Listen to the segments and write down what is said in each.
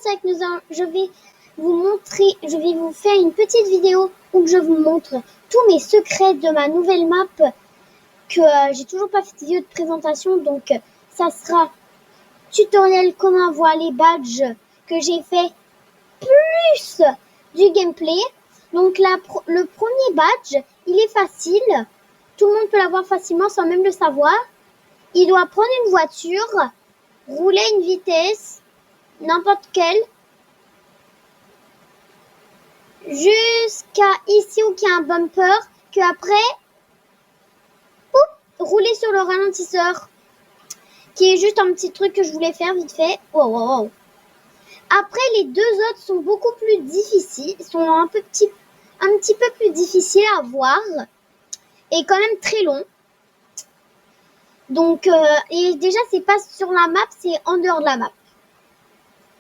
c'est que je vais vous faire une petite vidéo où je vous montre tous mes secrets de ma nouvelle map que j'ai toujours pas fait de vidéo de présentation, donc ça sera tutoriel comment avoir les badges que j'ai fait plus du gameplay. Donc le premier badge, il est facile, tout le monde peut l'avoir facilement sans même le savoir. Il doit prendre une voiture, rouler une vitesse, n'importe quelle, jusqu'à ici où il y a un bumper, que après, rouler sur le ralentisseur, qui est juste un petit truc que je voulais faire vite fait. Wow. Après, les deux autres sont beaucoup plus difficiles, sont un petit peu plus difficiles à voir, et quand même très long. Donc, et déjà, c'est pas sur la map, c'est en dehors de la map.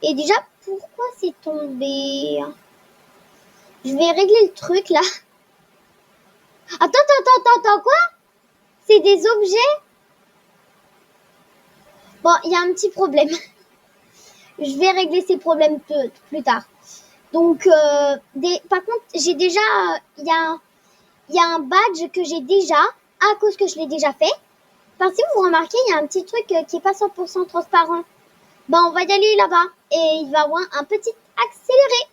Et déjà, pourquoi c'est tombé? Je vais régler le truc, là. Attends, quoi? C'est des objets? Bon, il y a un petit problème. Je vais régler ces problèmes plus tard. Donc, par contre, j'ai déjà... Il y a un badge que j'ai déjà, à cause que je l'ai déjà fait. Parce que si vous remarquez, il y a un petit truc qui est pas 100% transparent. Ben, on va y aller là-bas. Et il va avoir un petit accéléré.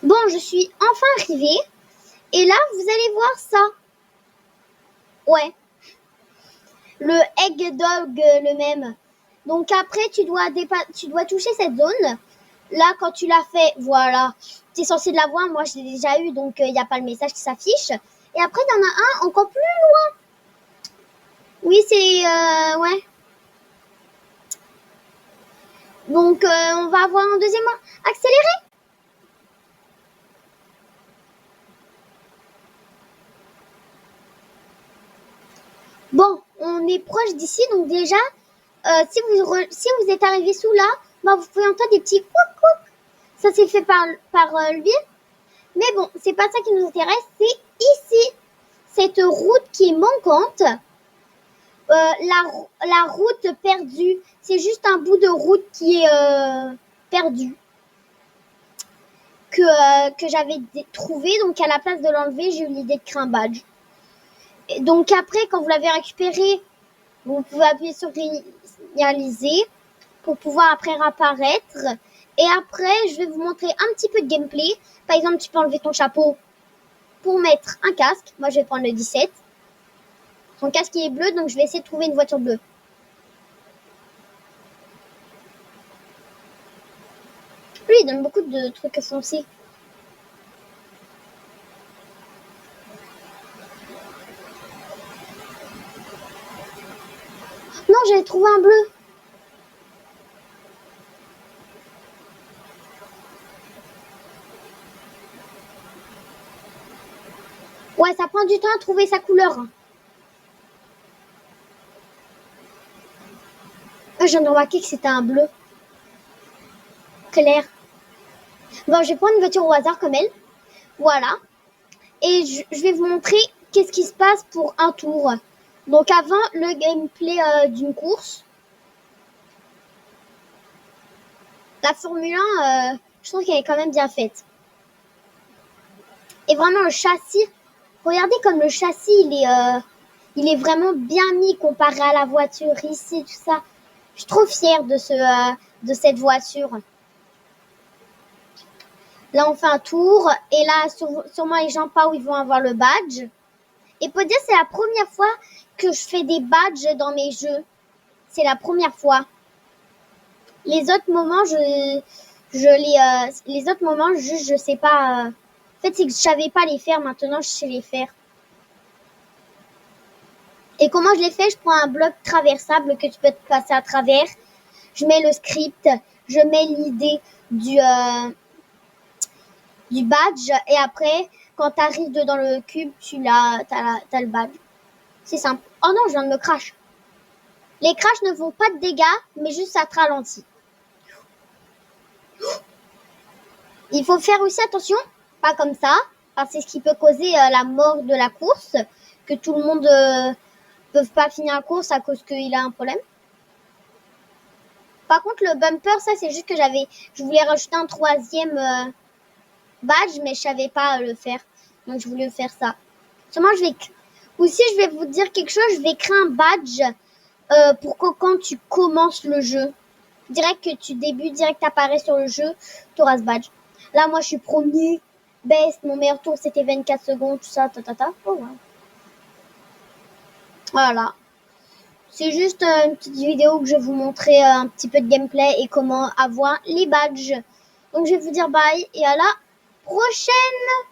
Bon, je suis enfin arrivée. Et là, vous allez voir ça. Ouais. Le egg dog, le même. Donc après, tu dois toucher cette zone. Là, quand tu l'as fait, voilà. Tu es censé l'avoir. Moi, je l'ai déjà eu, donc il n'y a pas le message qui s'affiche. Et après, il y en a un encore plus loin. Oui, c'est... ouais. Donc, on va avoir un deuxième accéléré. Bon, on est proche d'ici, donc déjà, si vous êtes arrivé sous là, bah, vous pouvez entendre des petits coucou. Ça c'est fait par lui. Mais bon, c'est pas ça qui nous intéresse, c'est ici. Cette route qui est manquante. La route perdue, c'est juste un bout de route qui est perdu. Que j'avais trouvé, donc à la place de l'enlever, j'ai eu l'idée de créer un badge. Et donc après, quand vous l'avez récupéré, vous pouvez appuyer sur réaliser pour pouvoir après réapparaître. Et après, je vais vous montrer un petit peu de gameplay. Par exemple, tu peux enlever ton chapeau pour mettre un casque. Moi, je vais prendre le 17. Son casque est bleu, donc je vais essayer de trouver une voiture bleue. Lui, il donne beaucoup de trucs foncés. Non, j'avais trouvé un bleu. Ouais, ça prend du temps à trouver sa couleur. Je viens de remarquer que c'était un bleu clair. Bon, je vais prendre une voiture au hasard comme elle. Voilà. Et je vais vous montrer qu'est-ce qui se passe pour un tour. Donc avant le gameplay d'une course. La Formule 1, je trouve qu'elle est quand même bien faite. Et vraiment le châssis, regardez comme le châssis il est vraiment bien mis comparé à la voiture ici, tout ça. Je suis trop fière de cette voiture. Là on fait un tour et là sûrement les gens pas où ils vont avoir le badge. Et pour dire c'est la première fois que je fais des badges dans mes jeux. C'est la première fois. Les autres moments les autres moments juste je sais pas. En fait c'est que je savais pas les faire, maintenant je sais les faire. Et comment je les fais? Je prends un bloc traversable que tu peux te passer à travers. Je mets le script, je mets l'idée du badge et après quand tu arrives dans le cube, t'as le badge. C'est simple. Oh non, je viens de me crash. Les crashs ne font pas de dégâts, mais juste ça te ralentit. Il faut faire aussi attention, pas comme ça, parce que c'est ce qui peut causer la mort de la course, que tout le monde peuvent pas finir la course à cause qu'il a un problème. Par contre, le bumper, ça, c'est juste que je voulais rajouter un troisième badge, mais je savais pas le faire. Donc, je voulais faire ça. Seulement, aussi, je vais vous dire quelque chose. Je vais créer un badge pour que quand tu commences le jeu, direct que tu débutes, direct apparaît sur le jeu, tu auras ce badge. Là, moi, je suis premier. Best, mon meilleur tour, c'était 24 secondes, tout ça, Oh, ouais. Voilà. C'est juste une petite vidéo que je vais vous montrer un petit peu de gameplay et comment avoir les badges. Donc, je vais vous dire bye et à la prochaine.